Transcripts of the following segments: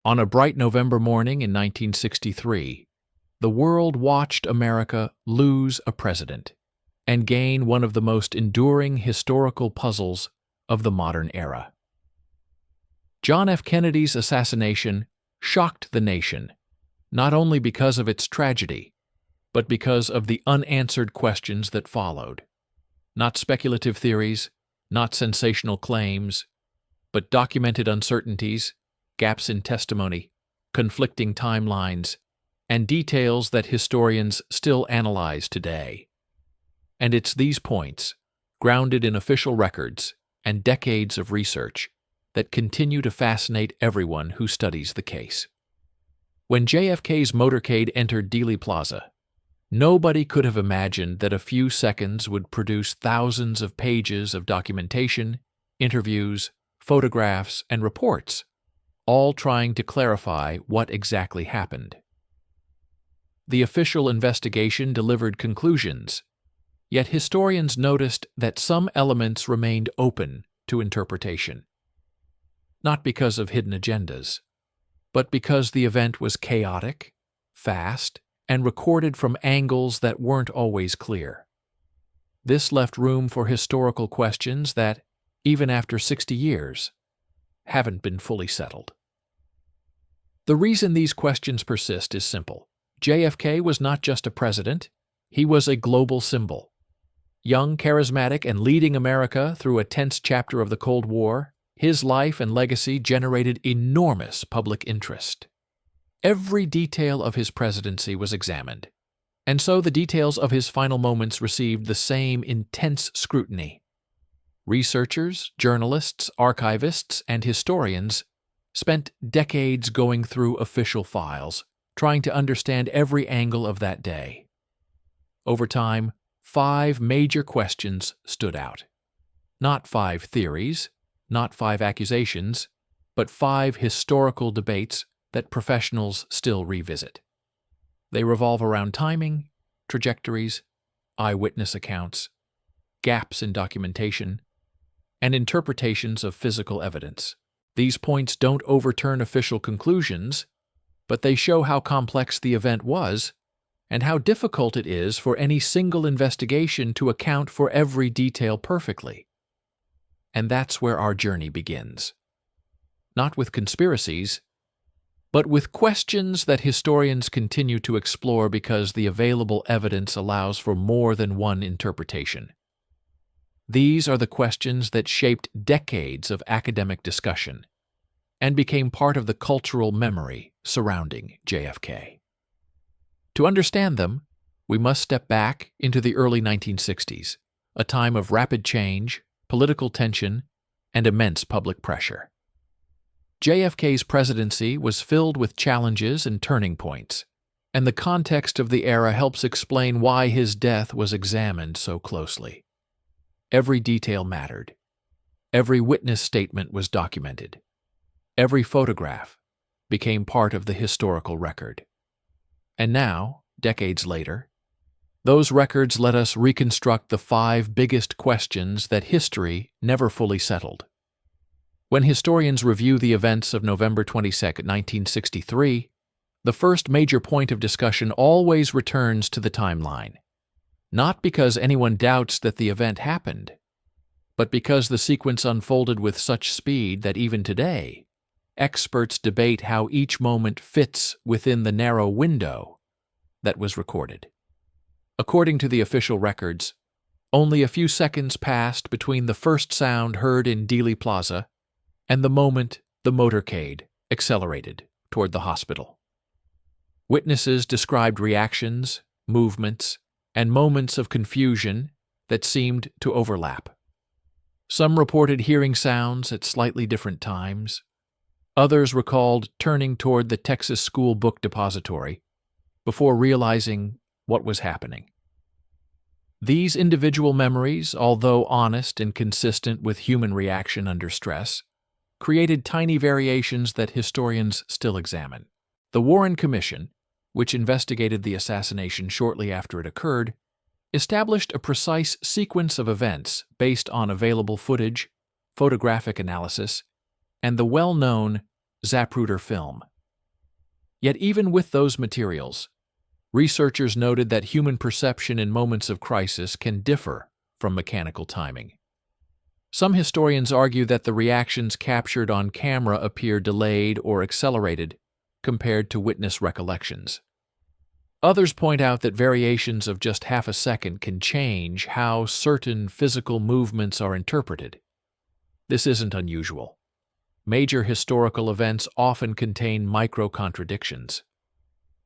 On a bright November morning in 1963, the world watched America lose a president and gain one of the most enduring historical puzzles of the modern era. John F. Kennedy's assassination shocked the nation, not only because of its tragedy, but because of the unanswered questions that followed. Not speculative theories, not sensational claims, but documented uncertainties, gaps in testimony, conflicting timelines, and details that historians still analyze today. And it's these points, grounded in official records and decades of research, that continue to fascinate everyone who studies the case. When JFK's motorcade entered Dealey Plaza, nobody could have imagined that a few seconds would produce thousands of pages of documentation, interviews, photographs, and reports, all trying to clarify what exactly happened. The official investigation delivered conclusions, yet historians noticed that some elements remained open to interpretation. Not because of hidden agendas, but because the event was chaotic, fast, and recorded from angles that weren't always clear. This left room for historical questions that, even after 60 years, haven't been fully settled. The reason these questions persist is simple. JFK was not just a president, he was a global symbol. Young, charismatic, and leading America through a tense chapter of the Cold War, his life and legacy generated enormous public interest. Every detail of his presidency was examined, and so the details of his final moments received the same intense scrutiny. Researchers, journalists, archivists, and historians spent decades going through official files, trying to understand every angle of that day. Over time, 5 major questions stood out. Not 5 theories, not 5 accusations, but 5 historical debates that professionals still revisit. They revolve around timing, trajectories, eyewitness accounts, gaps in documentation, and interpretations of physical evidence. These points don't overturn official conclusions, but they show how complex the event was and how difficult it is for any single investigation to account for every detail perfectly. And that's where our journey begins. Not with conspiracies, but with questions that historians continue to explore because the available evidence allows for more than one interpretation. These are the questions that shaped decades of academic discussion and became part of the cultural memory surrounding JFK. To understand them, we must step back into the early 1960s, a time of rapid change, political tension, and immense public pressure. JFK's presidency was filled with challenges and turning points, and the context of the era helps explain why his death was examined so closely. Every detail mattered. Every witness statement was documented. Every photograph became part of the historical record. And now, decades later, those records let us reconstruct the 5 biggest questions that history never fully settled. When historians review the events of November 22, 1963, the first major point of discussion always returns to the timeline. Not because anyone doubts that the event happened, but because the sequence unfolded with such speed that even today, experts debate how each moment fits within the narrow window that was recorded. According to the official records, only a few seconds passed between the first sound heard in Dealey Plaza and the moment the motorcade accelerated toward the hospital. Witnesses described reactions, movements, and moments of confusion that seemed to overlap. Some reported hearing sounds at slightly different times. Others recalled turning toward the Texas School Book Depository before realizing what was happening. These individual memories, although honest and consistent with human reaction under stress, created tiny variations that historians still examine. The Warren Commission, which investigated the assassination shortly after it occurred, established a precise sequence of events based on available footage, photographic analysis, and the well-known Zapruder film. Yet even with those materials, researchers noted that human perception in moments of crisis can differ from mechanical timing. Some historians argue that the reactions captured on camera appear delayed or accelerated compared to witness recollections. Others point out that variations of just half a second can change how certain physical movements are interpreted. This isn't unusual. Major historical events often contain micro-contradictions.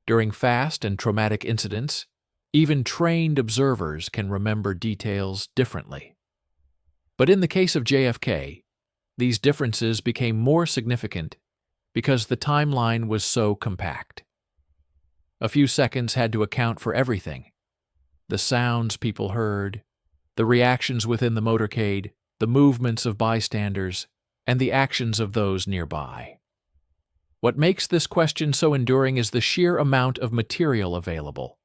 During fast and traumatic incidents, even trained observers can remember details differently. But in the case of JFK, these differences became more significant because the timeline was so compact. A few seconds had to account for everything: the sounds people heard, the reactions within the motorcade, the movements of bystanders, and the actions of those nearby. What makes this question so enduring is the sheer amount of material available.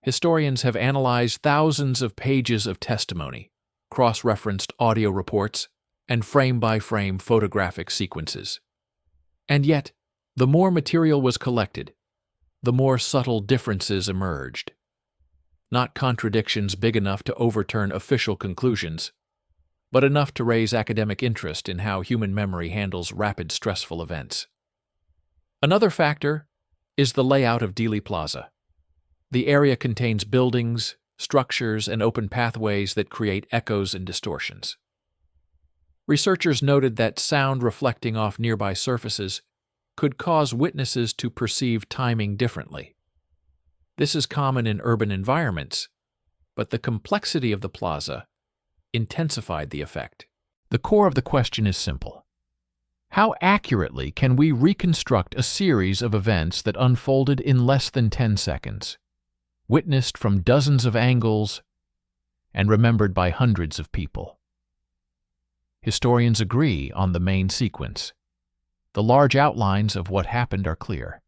Historians have analyzed thousands of pages of testimony, cross-referenced audio reports, and frame-by-frame photographic sequences. And yet, the more material was collected, the more subtle differences emerged. Not contradictions big enough to overturn official conclusions, but enough to raise academic interest in how human memory handles rapid, stressful events. Another factor is the layout of Dealey Plaza. The area contains buildings, structures, and open pathways that create echoes and distortions. Researchers noted that sound reflecting off nearby surfaces could cause witnesses to perceive timing differently. This is common in urban environments, but the complexity of the plaza intensified the effect. The core of the question is simple. How accurately can we reconstruct a series of events that unfolded in less than 10 seconds, witnessed from dozens of angles, and remembered by hundreds of people? Historians agree on the main sequence. The large outlines of what happened are clear.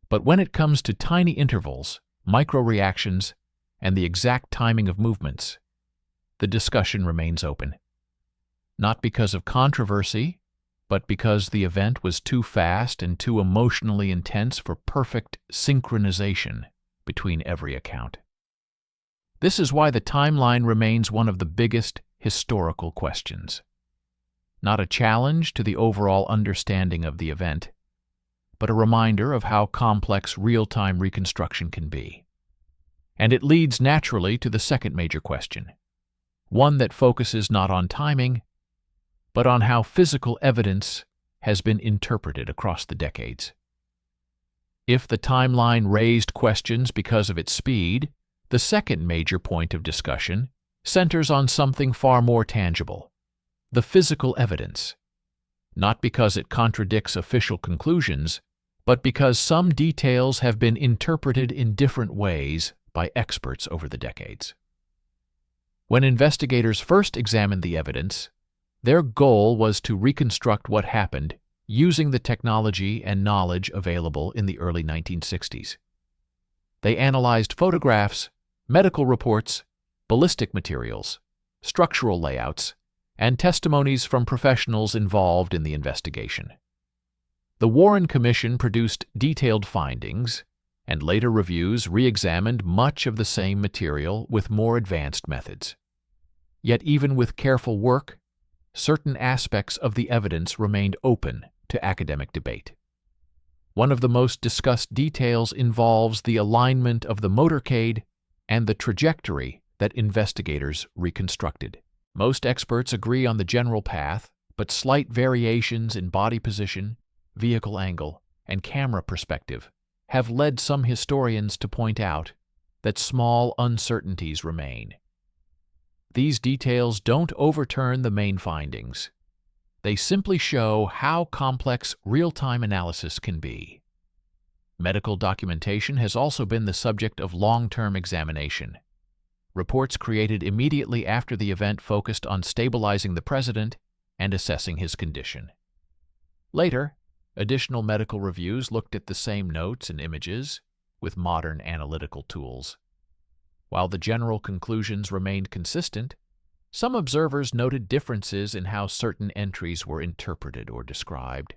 But when it comes to tiny intervals, micro-reactions, and the exact timing of movements, the discussion remains open. Not because of controversy, but because the event was too fast and too emotionally intense for perfect synchronization between every account. This is why the timeline remains one of the biggest historical questions. Not a challenge to the overall understanding of the event, but a reminder of how complex real-time reconstruction can be. And it leads naturally to the second major question, one that focuses not on timing, but on how physical evidence has been interpreted across the decades. If the timeline raised questions because of its speed, the second major point of discussion centers on something far more tangible: the physical evidence. Not because it contradicts official conclusions, but because some details have been interpreted in different ways by experts over the decades. When investigators first examined the evidence, their goal was to reconstruct what happened using the technology and knowledge available in the early 1960s. They analyzed photographs, medical reports, ballistic materials, structural layouts, and testimonies from professionals involved in the investigation. The Warren Commission produced detailed findings, and later reviews re-examined much of the same material with more advanced methods. Yet even with careful work, certain aspects of the evidence remained open to academic debate. One of the most discussed details involves the alignment of the motorcade and the trajectory that investigators reconstructed. Most experts agree on the general path, but slight variations in body position, vehicle angle, and camera perspective have led some historians to point out that small uncertainties remain. These details don't overturn the main findings. They simply show how complex real-time analysis can be. Medical documentation has also been the subject of long-term examination. Reports created immediately after the event focused on stabilizing the president and assessing his condition. Later, additional medical reviews looked at the same notes and images with modern analytical tools. While the general conclusions remained consistent, some observers noted differences in how certain entries were interpreted or described.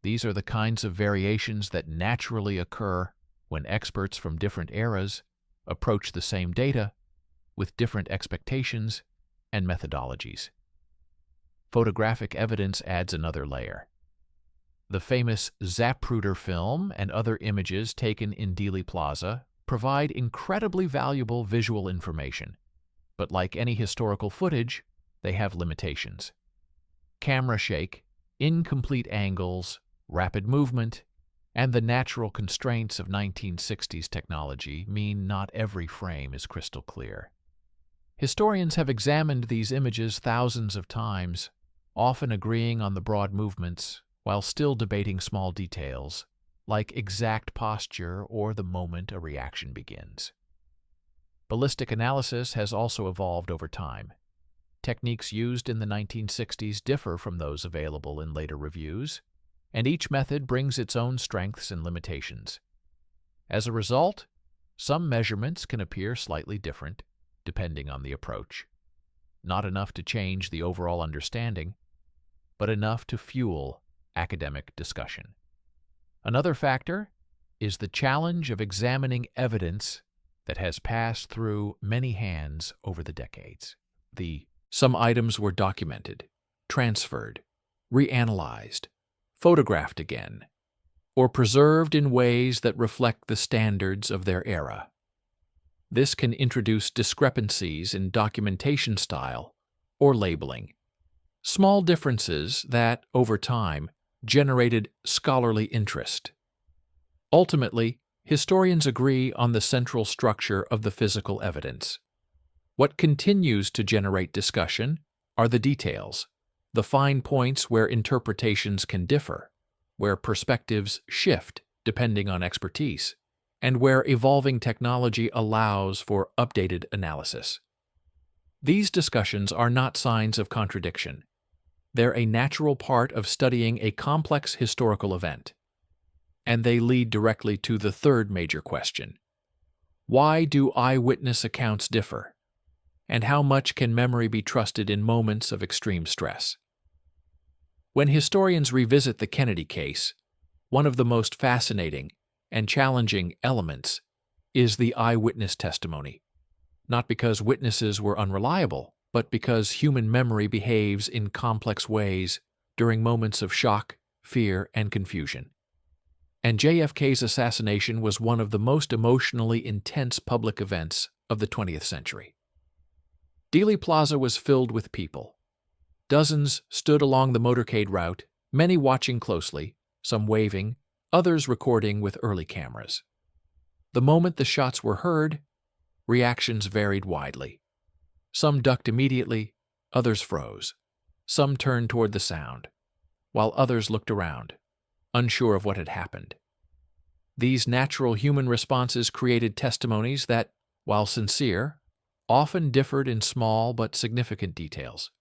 These are the kinds of variations that naturally occur when experts from different eras approach the same data with different expectations and methodologies. Photographic evidence adds another layer. The famous Zapruder film and other images taken in Dealey Plaza provide incredibly valuable visual information, but like any historical footage, they have limitations. Camera shake, incomplete angles, rapid movement, and the natural constraints of 1960s technology mean not every frame is crystal clear. Historians have examined these images thousands of times, often agreeing on the broad movements while still debating small details, like exact posture or the moment a reaction begins. Ballistic analysis has also evolved over time. Techniques used in the 1960s differ from those available in later reviews, and each method brings its own strengths and limitations. As a result, some measurements can appear slightly different, depending on the approach. Not enough to change the overall understanding, but enough to fuel academic discussion. Another factor is the challenge of examining evidence that has passed through many hands over the decades. Some items were documented, transferred, reanalyzed, photographed again, or preserved in ways that reflect the standards of their era. This can introduce discrepancies in documentation style or labeling, small differences that, over time, generated scholarly interest. Ultimately, historians agree on the central structure of the physical evidence. What continues to generate discussion are the details, the fine points where interpretations can differ, where perspectives shift depending on expertise, and where evolving technology allows for updated analysis. These discussions are not signs of contradiction. They're a natural part of studying a complex historical event. And they lead directly to the third major question. Why do eyewitness accounts differ? And how much can memory be trusted in moments of extreme stress? When historians revisit the Kennedy case, one of the most fascinating and challenging elements is the eyewitness testimony, not because witnesses were unreliable, but because human memory behaves in complex ways during moments of shock, fear, and confusion. And JFK's assassination was one of the most emotionally intense public events of the 20th century. Dealey Plaza was filled with people. Dozens stood along the motorcade route, many watching closely, some waving, others recording with early cameras. The moment the shots were heard, reactions varied widely. Some ducked immediately, others froze. Some turned toward the sound, while others looked around, unsure of what had happened. These natural human responses created testimonies that, while sincere, often differed in small but significant details.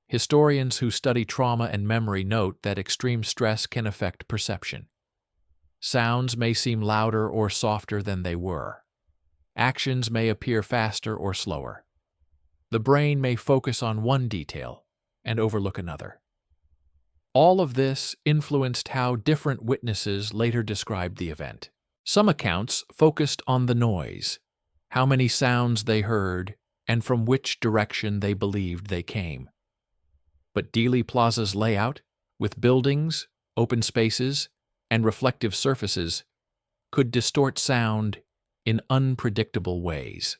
Historians who study trauma and memory note that extreme stress can affect perception. Sounds may seem louder or softer than they were. Actions may appear faster or slower. The brain may focus on one detail and overlook another. All of this influenced how different witnesses later described the event. Some accounts focused on the noise, how many sounds they heard, and from which direction they believed they came. But Dealey Plaza's layout, with buildings, open spaces, and reflective surfaces, could distort sound in unpredictable ways.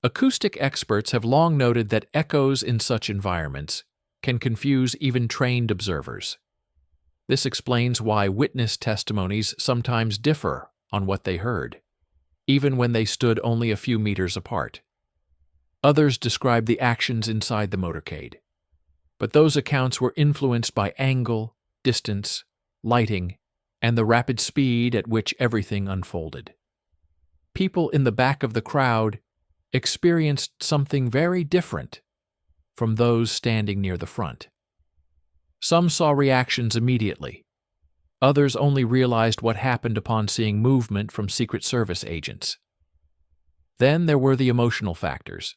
Acoustic experts have long noted that echoes in such environments can confuse even trained observers. This explains why witness testimonies sometimes differ on what they heard, even when they stood only a few meters apart. Others describe the actions inside the motorcade, but those accounts were influenced by angle, distance, lighting, and the rapid speed at which everything unfolded. People in the back of the crowd experienced something very different from those standing near the front. Some saw reactions immediately. Others only realized what happened upon seeing movement from Secret Service agents. Then there were the emotional factors.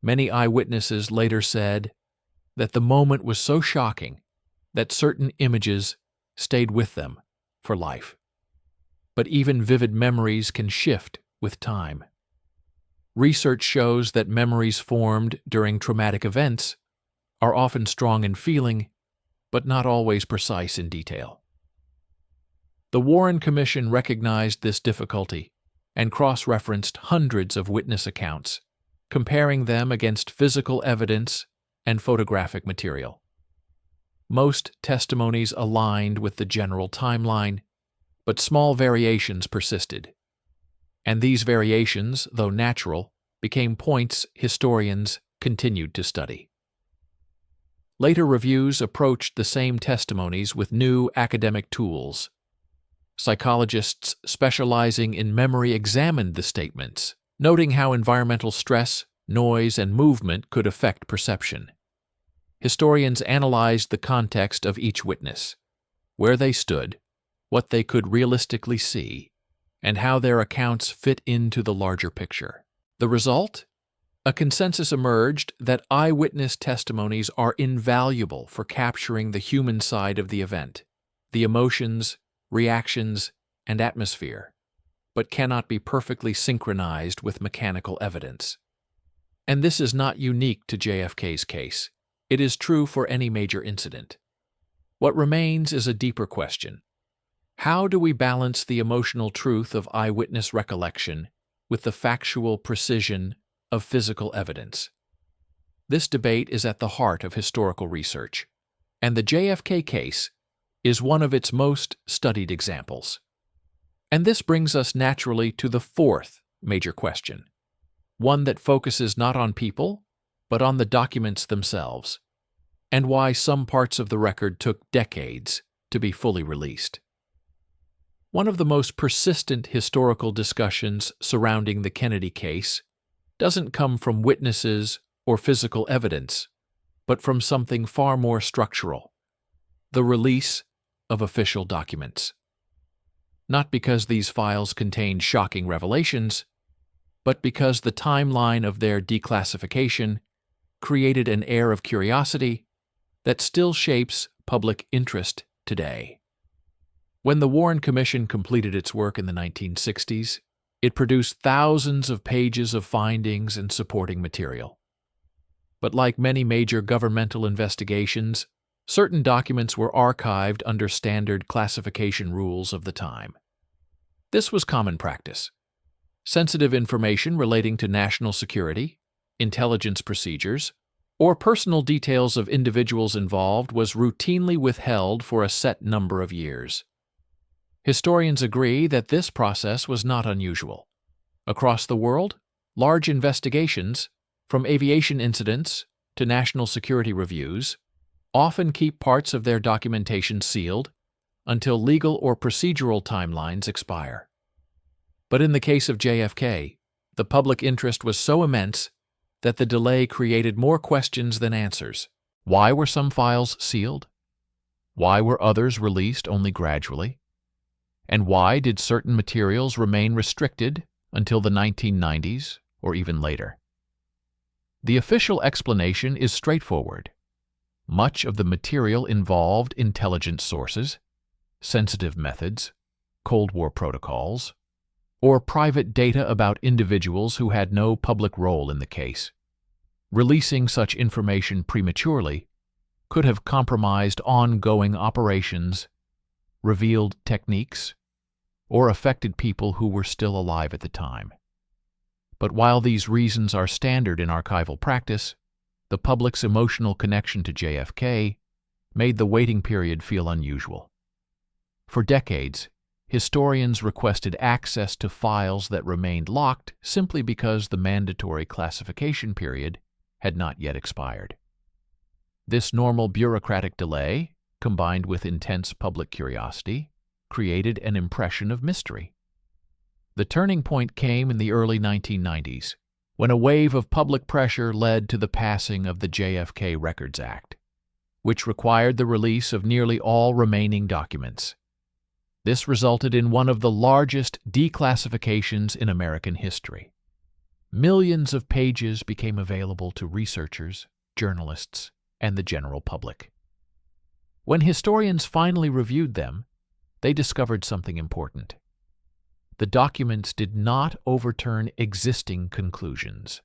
Many eyewitnesses later said that the moment was so shocking that certain images stayed with them for life. But even vivid memories can shift with time. Research shows that memories formed during traumatic events are often strong in feeling, but not always precise in detail. The Warren Commission recognized this difficulty and cross-referenced hundreds of witness accounts, comparing them against physical evidence and photographic material. Most testimonies aligned with the general timeline, but small variations persisted. And these variations, though natural, became points historians continued to study. Later reviews approached the same testimonies with new academic tools. Psychologists specializing in memory examined the statements, noting how environmental stress, noise, and movement could affect perception. Historians analyzed the context of each witness, where they stood, what they could realistically see, and how their accounts fit into the larger picture. The result? A consensus emerged that eyewitness testimonies are invaluable for capturing the human side of the event, the emotions, reactions, and atmosphere, but cannot be perfectly synchronized with mechanical evidence. And this is not unique to JFK's case. It is true for any major incident. What remains is a deeper question. How do we balance the emotional truth of eyewitness recollection with the factual precision of physical evidence? This debate is at the heart of historical research, and the JFK case is one of its most studied examples. And this brings us naturally to the fourth major question, one that focuses not on people, but on the documents themselves, and why some parts of the record took decades to be fully released. One of the most persistent historical discussions surrounding the Kennedy case doesn't come from witnesses or physical evidence, but from something far more structural: the release of official documents. Not because these files contained shocking revelations, but because the timeline of their declassification created an air of curiosity that still shapes public interest today. When the Warren Commission completed its work in the 1960s, it produced thousands of pages of findings and supporting material. But like many major governmental investigations, certain documents were archived under standard classification rules of the time. This was common practice. Sensitive information relating to national security, intelligence procedures, or personal details of individuals involved was routinely withheld for a set number of years. Historians agree that this process was not unusual. Across the world, large investigations, from aviation incidents to national security reviews, often keep parts of their documentation sealed until legal or procedural timelines expire. But in the case of JFK, the public interest was so immense that the delay created more questions than answers. Why were some files sealed? Why were others released only gradually? And why did certain materials remain restricted until the 1990s or even later? The official explanation is straightforward. Much of the material involved intelligence sources, sensitive methods, Cold War protocols, or private data about individuals who had no public role in the case. Releasing such information prematurely could have compromised ongoing operations, revealed techniques, or affected people who were still alive at the time. But while these reasons are standard in archival practice, the public's emotional connection to JFK made the waiting period feel unusual. For decades, historians requested access to files that remained locked simply because the mandatory classification period had not yet expired. This normal bureaucratic delay, combined with intense public curiosity, created an impression of mystery. The turning point came in the early 1990s, when a wave of public pressure led to the passing of the JFK Records Act, which required the release of nearly all remaining documents. This resulted in one of the largest declassifications in American history. Millions of pages became available to researchers, journalists, and the general public. When historians finally reviewed them, they discovered something important. The documents did not overturn existing conclusions.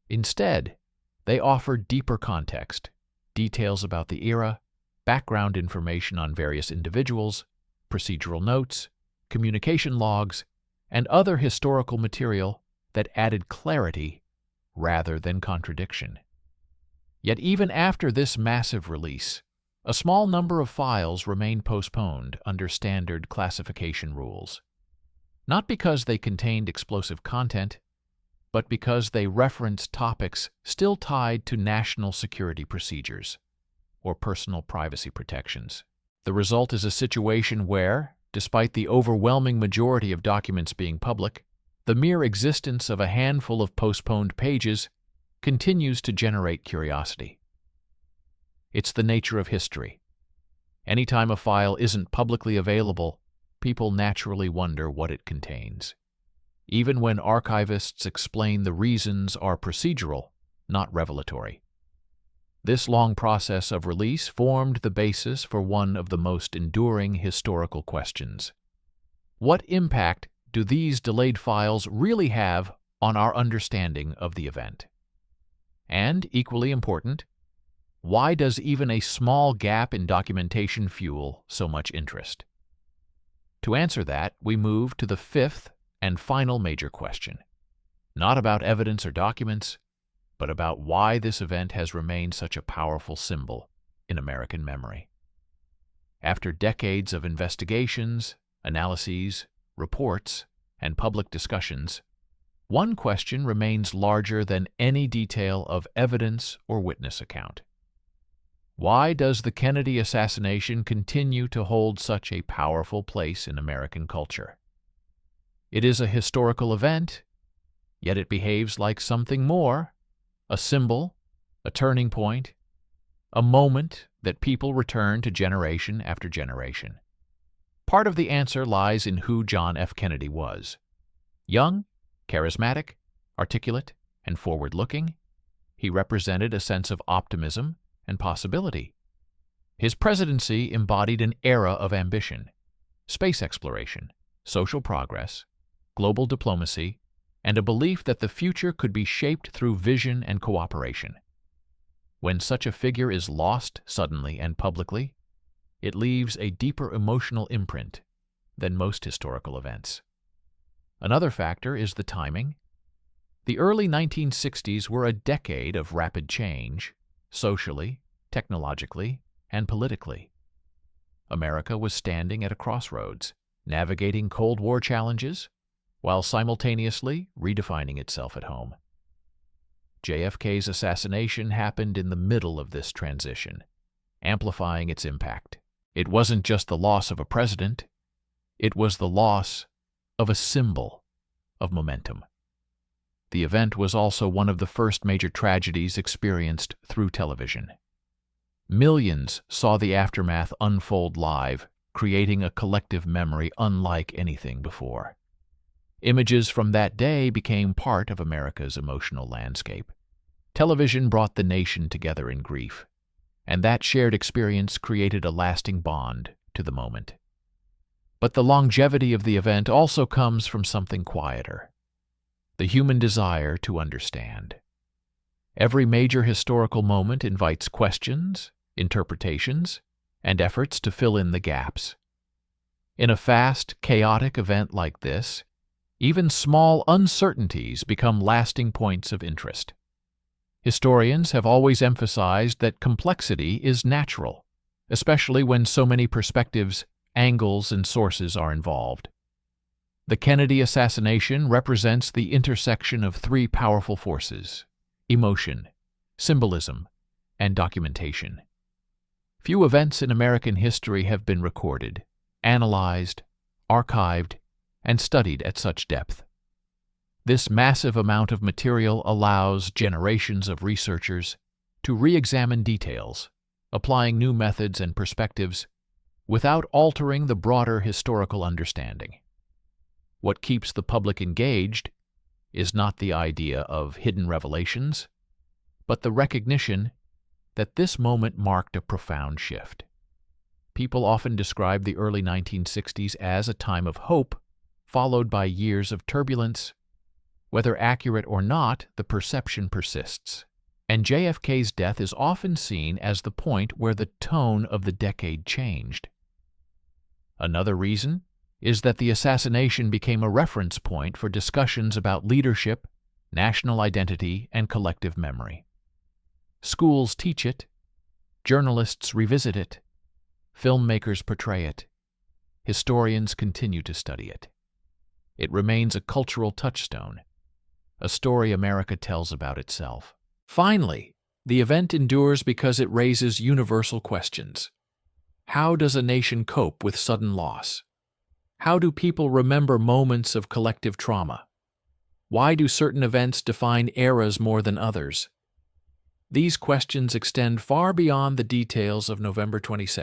Instead, they offered deeper context, details about the era, background information on various individuals, procedural notes, communication logs, and other historical material that added clarity rather than contradiction. Yet even after this massive release, a small number of files remained postponed under standard classification rules, not because they contained explosive content, but because they referenced topics still tied to national security procedures or personal privacy protections. The result is a situation where, despite the overwhelming majority of documents being public, the mere existence of a handful of postponed pages continues to generate curiosity. It's the nature of history. Anytime a file isn't publicly available, people naturally wonder what it contains. Even when archivists explain the reasons are procedural, not revelatory. This long process of release formed the basis for one of the most enduring historical questions. What impact do these delayed files really have on our understanding of the event? And, equally important, why does even a small gap in documentation fuel so much interest? To answer that, we move to the fifth and final major question, not about evidence or documents, but about why this event has remained such a powerful symbol in American memory. After decades of investigations, analyses, reports, and public discussions, one question remains larger than any detail of evidence or witness account. Why does the Kennedy assassination continue to hold such a powerful place in American culture? It is a historical event, yet it behaves like something more, a symbol, a turning point, a moment that people return to generation after generation. Part of the answer lies in who John F. Kennedy was. Young, charismatic, articulate, and forward-looking, he represented a sense of optimism and possibility. His presidency embodied an era of ambition, space exploration, social progress, global diplomacy, and a belief that the future could be shaped through vision and cooperation. When such a figure is lost suddenly and publicly, it leaves a deeper emotional imprint than most historical events. Another factor is the timing. The early 1960s were a decade of rapid change, socially, technologically, and politically. America was standing at a crossroads, navigating Cold War challenges, while simultaneously redefining itself at home. JFK's assassination happened in the middle of this transition, amplifying its impact. It wasn't just the loss of a president, it was the loss of a symbol of momentum. The event was also one of the first major tragedies experienced through television. Millions saw the aftermath unfold live, creating a collective memory unlike anything before. Images from that day became part of America's emotional landscape. Television brought the nation together in grief, and that shared experience created a lasting bond to the moment. But the longevity of the event also comes from something quieter: the human desire to understand. Every major historical moment invites questions, interpretations, and efforts to fill in the gaps. In a fast, chaotic event like this, even small uncertainties become lasting points of interest. Historians have always emphasized that complexity is natural, especially when so many perspectives, angles, and sources are involved. The Kennedy assassination represents the intersection of three powerful forces: emotion, symbolism, and documentation. Few events in American history have been recorded, analyzed, archived, and studied at such depth. This massive amount of material allows generations of researchers to re-examine details, applying new methods and perspectives without altering the broader historical understanding. What keeps the public engaged is not the idea of hidden revelations, but the recognition that this moment marked a profound shift. People often describe the early 1960s as a time of hope, followed by years of turbulence. Whether accurate or not, the perception persists, and JFK's death is often seen as the point where the tone of the decade changed. Another reason is that the assassination became a reference point for discussions about leadership, national identity, and collective memory. Schools teach it, journalists revisit it, filmmakers portray it, historians continue to study it. It remains a cultural touchstone, a story America tells about itself. Finally, the event endures because it raises universal questions. How does a nation cope with sudden loss? How do people remember moments of collective trauma? Why do certain events define eras more than others? These questions extend far beyond the details of November 22,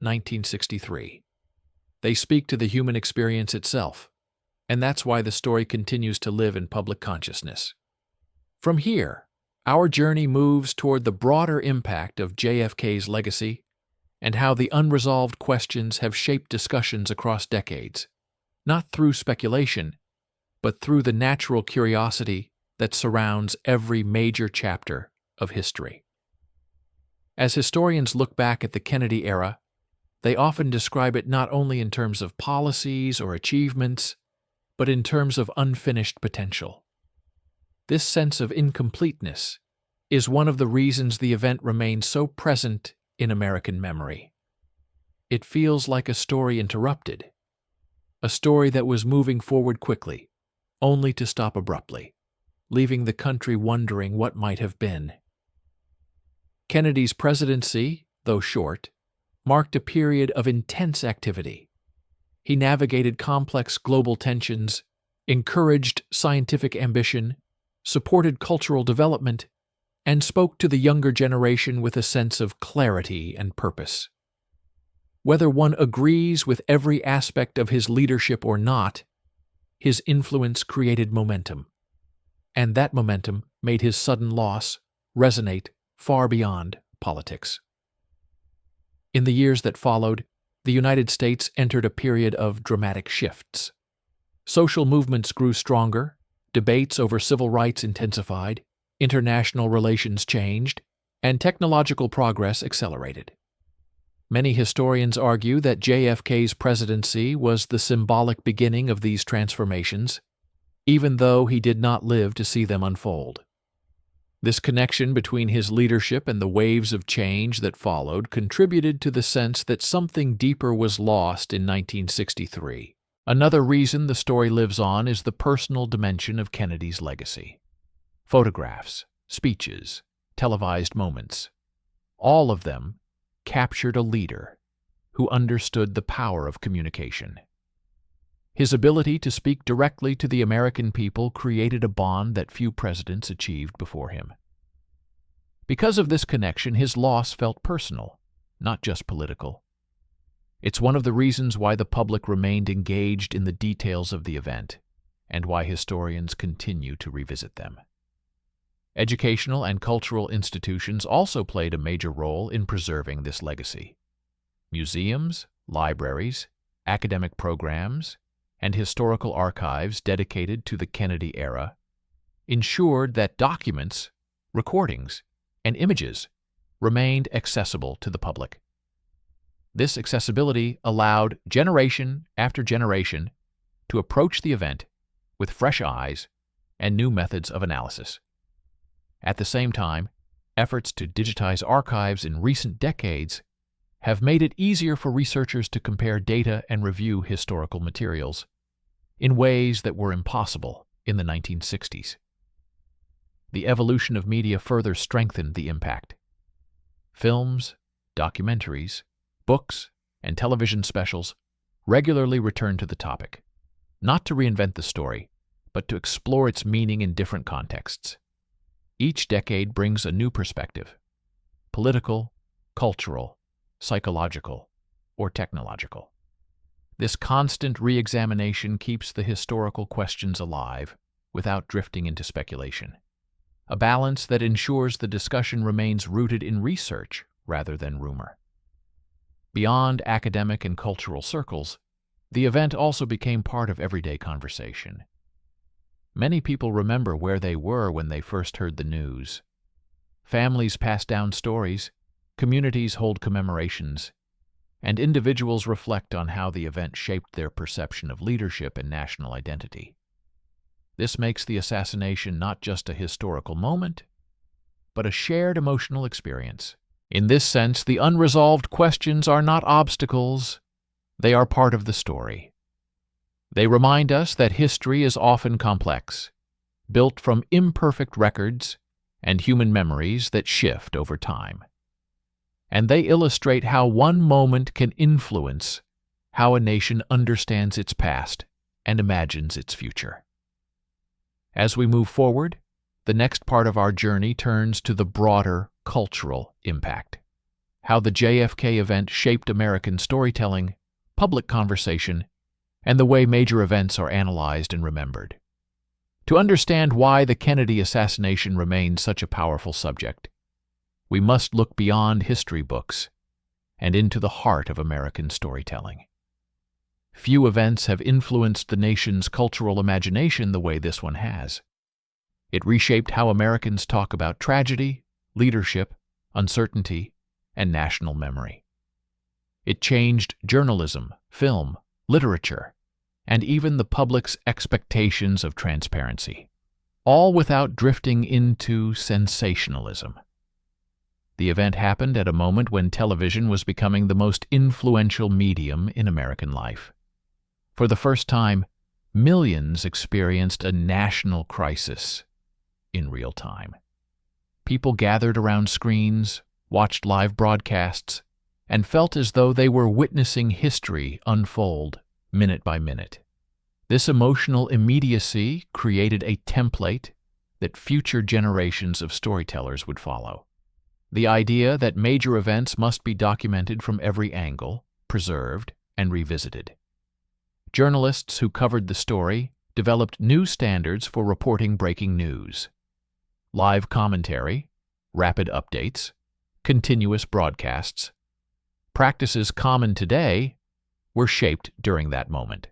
1963. They speak to the human experience itself, and that's why the story continues to live in public consciousness. From here, our journey moves toward the broader impact of JFK's legacy and how the unresolved questions have shaped discussions across decades, not through speculation, but through the natural curiosity that surrounds every major chapter of history. As historians look back at the Kennedy era, they often describe it not only in terms of policies or achievements, but in terms of unfinished potential. This sense of incompleteness is one of the reasons the event remains so present in American memory. It feels like a story interrupted, a story that was moving forward quickly, only to stop abruptly, leaving the country wondering what might have been. Kennedy's presidency, though short, marked a period of intense activity. He navigated complex global tensions, encouraged scientific ambition, supported cultural development, and spoke to the younger generation with a sense of clarity and purpose. Whether one agrees with every aspect of his leadership or not, his influence created momentum, and that momentum made his sudden loss resonate far beyond politics. In the years that followed, the United States entered a period of dramatic shifts. Social movements grew stronger, debates over civil rights intensified, international relations changed, and technological progress accelerated. Many historians argue that JFK's presidency was the symbolic beginning of these transformations, even though he did not live to see them unfold. This connection between his leadership and the waves of change that followed contributed to the sense that something deeper was lost in 1963. Another reason the story lives on is the personal dimension of Kennedy's legacy. Photographs, speeches, televised moments, all of them captured a leader who understood the power of communication. His ability to speak directly to the American people created a bond that few presidents achieved before him. Because of this connection, his loss felt personal, not just political. It's one of the reasons why the public remained engaged in the details of the event, and why historians continue to revisit them. Educational and cultural institutions also played a major role in preserving this legacy. Museums, libraries, academic programs, and historical archives dedicated to the Kennedy era ensured that documents, recordings, and images remained accessible to the public. This accessibility allowed generation after generation to approach the event with fresh eyes and new methods of analysis. At the same time, efforts to digitize archives in recent decades have made it easier for researchers to compare data and review historical materials in ways that were impossible in the 1960s. The evolution of media further strengthened the impact. Films, documentaries, books, and television specials regularly return to the topic, not to reinvent the story, but to explore its meaning in different contexts. Each decade brings a new perspective: political, cultural, psychological, or technological. This constant re-examination keeps the historical questions alive without drifting into speculation, a balance that ensures the discussion remains rooted in research rather than rumor. Beyond academic and cultural circles, the event also became part of everyday conversation. Many people remember where they were when they first heard the news. Families pass down stories, communities hold commemorations, and individuals reflect on how the event shaped their perception of leadership and national identity. This makes the assassination not just a historical moment, but a shared emotional experience. In this sense, the unresolved questions are not obstacles, they are part of the story. They remind us that history is often complex, built from imperfect records and human memories that shift over time. And they illustrate how one moment can influence how a nation understands its past and imagines its future. As we move forward, the next part of our journey turns to the broader cultural impact, how the JFK event shaped American storytelling, public conversation, and the way major events are analyzed and remembered. To understand why the Kennedy assassination remains such a powerful subject, we must look beyond history books and into the heart of American storytelling. Few events have influenced the nation's cultural imagination the way this one has. It reshaped how Americans talk about tragedy, leadership, uncertainty, and national memory. It changed journalism, film, literature, and even the public's expectations of transparency, all without drifting into sensationalism. The event happened at a moment when television was becoming the most influential medium in American life. For the first time, millions experienced a national crisis in real time. People gathered around screens, watched live broadcasts, and felt as though they were witnessing history unfold minute by minute. This emotional immediacy created a template that future generations of storytellers would follow. The idea that major events must be documented from every angle, preserved, and revisited. Journalists who covered the story developed new standards for reporting breaking news. Live commentary, rapid updates, continuous broadcasts. Practices common today were shaped during that moment.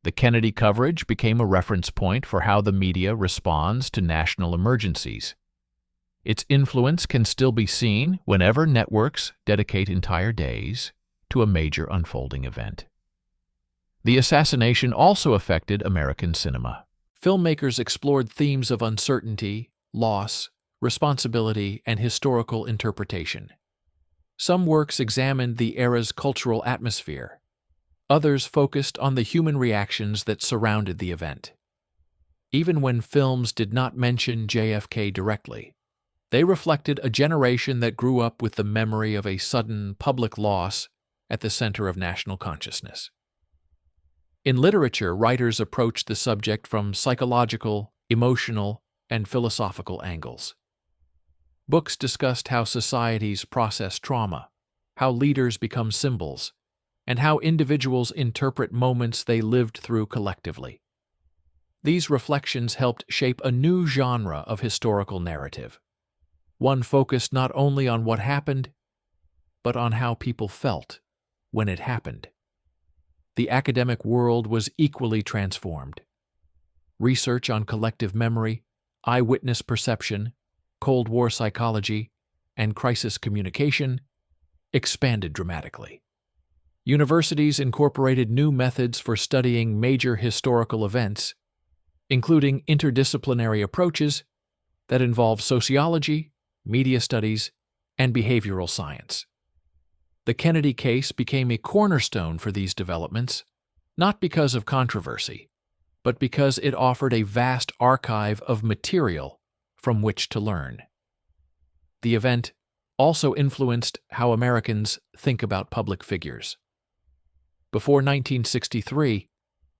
The Kennedy coverage became a reference point for how the media responds to national emergencies. Its influence can still be seen whenever networks dedicate entire days to a major unfolding event. The assassination also affected American cinema. Filmmakers explored themes of uncertainty, loss, responsibility, and historical interpretation. Some works examined the era's cultural atmosphere. Others focused on the human reactions that surrounded the event. Even when films did not mention JFK directly, they reflected a generation that grew up with the memory of a sudden public loss at the center of national consciousness. In literature, writers approached the subject from psychological, emotional, and philosophical angles. Books discussed how societies process trauma, how leaders become symbols, and how individuals interpret moments they lived through collectively. These reflections helped shape a new genre of historical narrative, one focused not only on what happened, but on how people felt when it happened. The academic world was equally transformed. Research on collective memory, eyewitness perception, Cold War psychology, and crisis communication expanded dramatically. Universities incorporated new methods for studying major historical events, including interdisciplinary approaches that involve sociology, media studies, and behavioral science. The Kennedy case became a cornerstone for these developments, not because of controversy, but because it offered a vast archive of material from which to learn. The event also influenced how Americans think about public figures. Before 1963,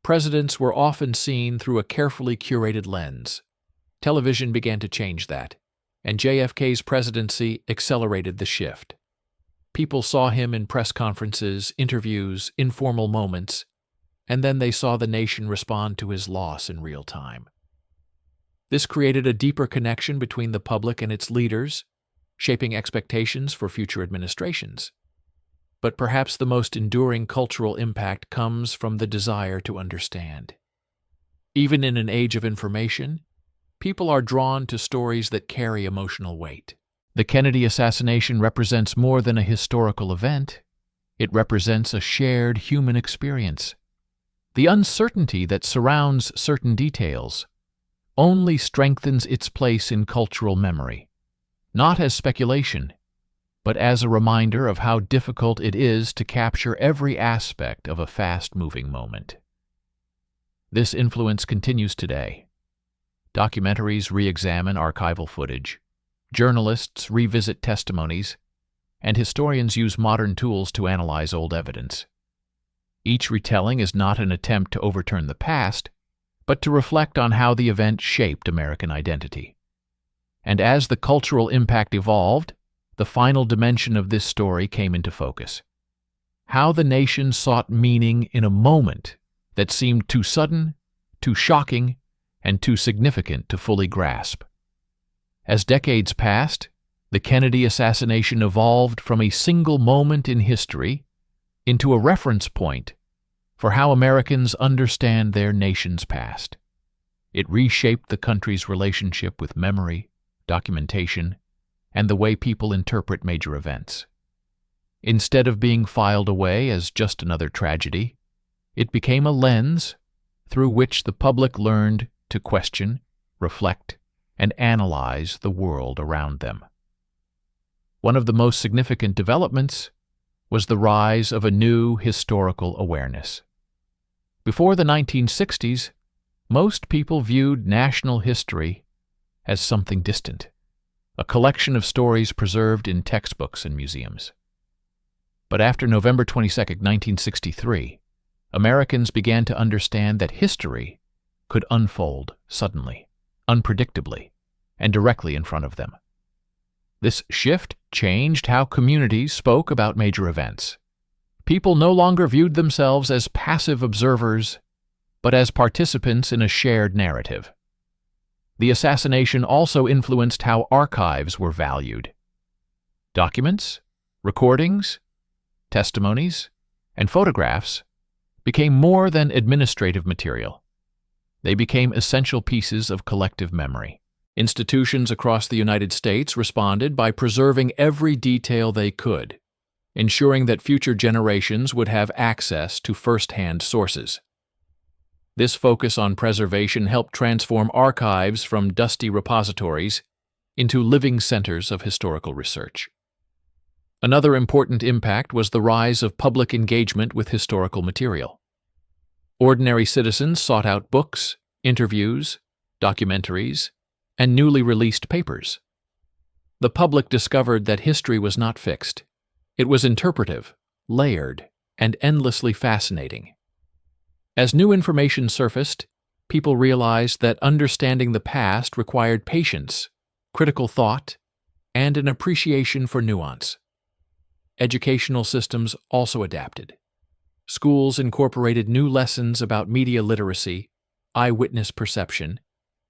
presidents were often seen through a carefully curated lens. Television began to change that, and JFK's presidency accelerated the shift. People saw him in press conferences, interviews, informal moments, and then they saw the nation respond to his loss in real time. This created a deeper connection between the public and its leaders, shaping expectations for future administrations. but perhaps the most enduring cultural impact comes from the desire to understand. Even in an age of information, people are drawn to stories that carry emotional weight. The Kennedy assassination represents more than a historical event. It represents a shared human experience. The uncertainty that surrounds certain details only strengthens its place in cultural memory, not as speculation, but as a reminder of how difficult it is to capture every aspect of a fast-moving moment. This influence continues today. Documentaries re-examine archival footage, journalists revisit testimonies, and historians use modern tools to analyze old evidence. Each retelling is not an attempt to overturn the past, but to reflect on how the event shaped American identity. And as the cultural impact evolved, the final dimension of this story came into focus. How the nation sought meaning in a moment that seemed too sudden, too shocking, and too significant to fully grasp. As decades passed, the Kennedy assassination evolved from a single moment in history into a reference point for how Americans understand their nation's past. It reshaped the country's relationship with memory, documentation, and the way people interpret major events. Instead of being filed away as just another tragedy, it became a lens through which the public learned to question, reflect, and analyze the world around them. One of the most significant developments was the rise of a new historical awareness. Before the 1960s, most people viewed national history as something distant, a collection of stories preserved in textbooks and museums. But after November 22, 1963, Americans began to understand that history could unfold suddenly, unpredictably, and directly in front of them. This shift changed how communities spoke about major events. People no longer viewed themselves as passive observers, but as participants in a shared narrative. The assassination also influenced how archives were valued. Documents, recordings, testimonies, and photographs became more than administrative material. They became essential pieces of collective memory. Institutions across the United States responded by preserving every detail they could, ensuring that future generations would have access to first-hand sources. This focus on preservation helped transform archives from dusty repositories into living centers of historical research. Another important impact was the rise of public engagement with historical material. Ordinary citizens sought out books, interviews, documentaries, and newly released papers. The public discovered that history was not fixed. It was interpretive, layered, and endlessly fascinating. As new information surfaced, people realized that understanding the past required patience, critical thought, and an appreciation for nuance. Educational systems also adapted. Schools incorporated new lessons about media literacy, eyewitness perception,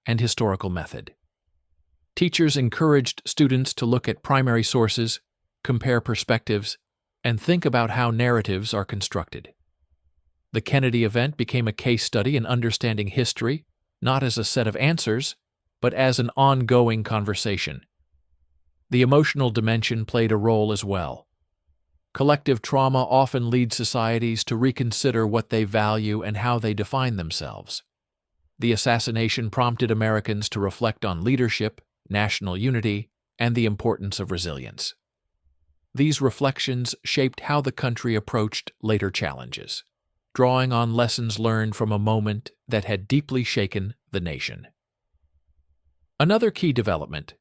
and historical method. Teachers encouraged students to look at primary sources, compare perspectives, and think about how narratives are constructed. The Kennedy event became a case study in understanding history, not as a set of answers, but as an ongoing conversation. The emotional dimension played a role as well. Collective trauma often leads societies to reconsider what they value and how they define themselves. The assassination prompted Americans to reflect on leadership, national unity, and the importance of resilience. These reflections shaped how the country approached later challenges, drawing on lessons learned from a moment that had deeply shaken the nation. Another key development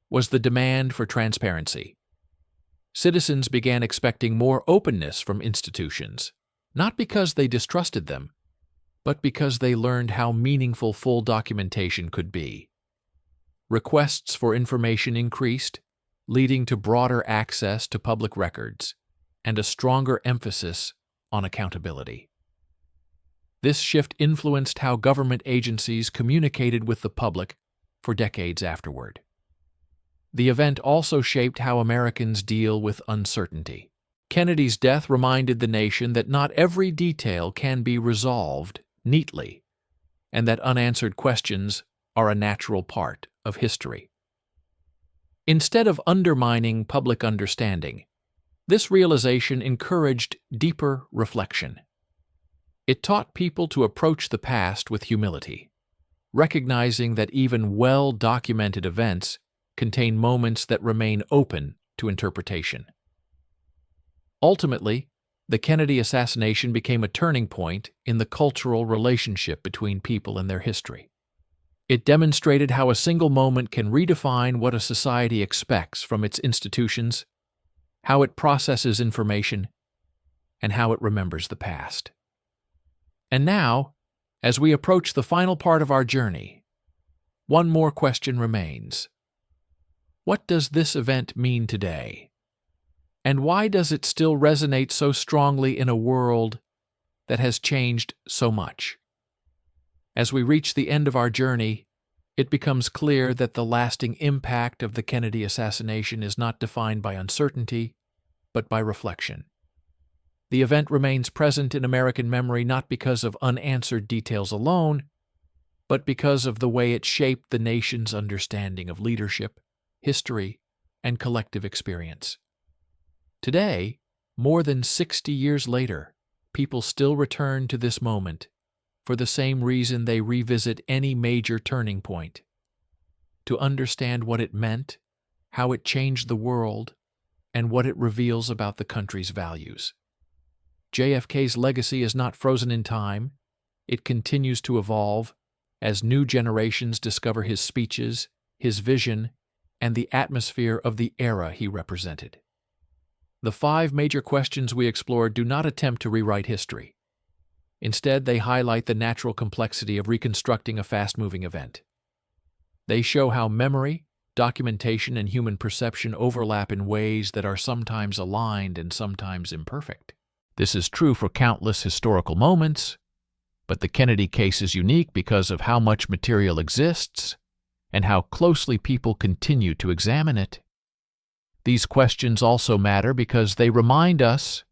was the demand for transparency. Citizens began expecting more openness from institutions, not because they distrusted them, but because they learned how meaningful full documentation could be. Requests for information increased, leading to broader access to public records and a stronger emphasis on accountability. This shift influenced how government agencies communicated with the public for decades afterward. The event also shaped how Americans deal with uncertainty. Kennedy's death reminded the nation that not every detail can be resolved neatly, and that unanswered questions are a natural part of history. Instead of undermining public understanding, this realization encouraged deeper reflection. It taught people to approach the past with humility, recognizing that even well-documented events contain moments that remain open to interpretation. Ultimately, the Kennedy assassination became a turning point in the cultural relationship between people and their history. It demonstrated how a single moment can redefine what a society expects from its institutions, how it processes information, and how it remembers the past. And now, as we approach the final part of our journey, one more question remains. What does this event mean today? And why does it still resonate so strongly in a world that has changed so much? As we reach the end of our journey, it becomes clear that the lasting impact of the Kennedy assassination is not defined by uncertainty, but by reflection. The event remains present in American memory not because of unanswered details alone, but because of the way it shaped the nation's understanding of leadership, history, and collective experience. Today, more than 60 years later, people still return to this moment for the same reason they revisit any major turning point: to understand what it meant, how it changed the world, and what it reveals about the country's values. JFK's legacy is not frozen in time. It continues to evolve as new generations discover his speeches, his vision, and the atmosphere of the era he represented. The 5 major questions we explored do not attempt to rewrite history. Instead, they highlight the natural complexity of reconstructing a fast-moving event. They show how memory, documentation, and human perception overlap in ways that are sometimes aligned and sometimes imperfect. This is true for countless historical moments, but the Kennedy case is unique because of how much material exists and how closely people continue to examine it. These questions also matter because they remind us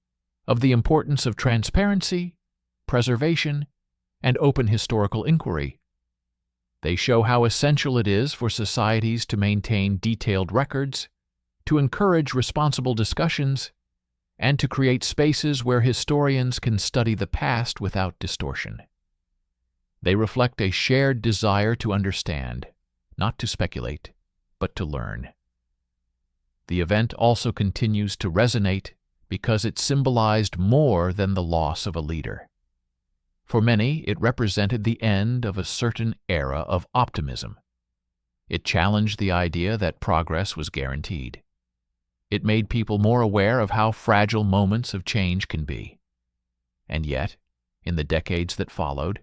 of the importance of transparency, preservation, and open historical inquiry. They show how essential it is for societies to maintain detailed records, to encourage responsible discussions, and to create spaces where historians can study the past without distortion. They reflect a shared desire to understand, not to speculate, but to learn. The event also continues to resonate because it symbolized more than the loss of a leader. For many, it represented the end of a certain era of optimism. It challenged the idea that progress was guaranteed. It made people more aware of how fragile moments of change can be. And yet, in the decades that followed,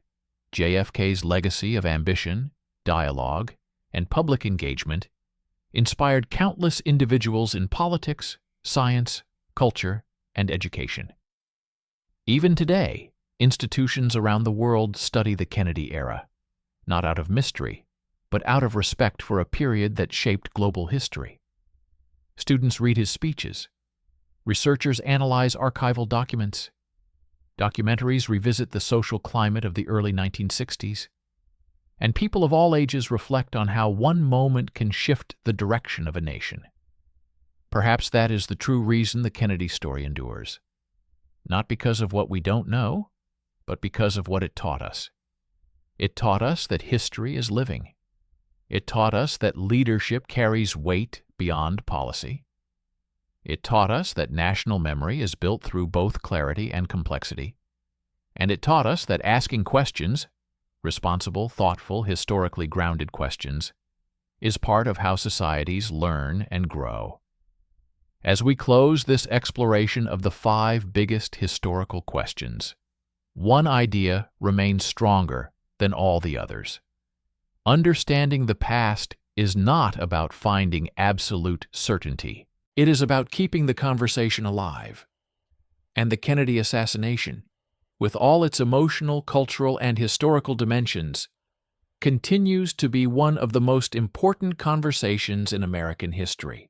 JFK's legacy of ambition, dialogue, and public engagement inspired countless individuals in politics, science, culture, and education. Even today, institutions around the world study the Kennedy era, not out of mystery, but out of respect for a period that shaped global history. Students read his speeches. Researchers analyze archival documents. Documentaries revisit the social climate of the early 1960s. And people of all ages reflect on how one moment can shift the direction of a nation. Perhaps that is the true reason the Kennedy story endures. Not because of what we don't know, but because of what it taught us. It taught us that history is living. It taught us that leadership carries weight beyond policy. It taught us that national memory is built through both clarity and complexity. And it taught us that asking questions, responsible, thoughtful, historically grounded questions, is part of how societies learn and grow. As we close this exploration of the 5 biggest historical questions, one idea remains stronger than all the others. Understanding the past is not about finding absolute certainty. It is about keeping the conversation alive. And the Kennedy assassination, with all its emotional, cultural, and historical dimensions, continues to be one of the most important conversations in American history.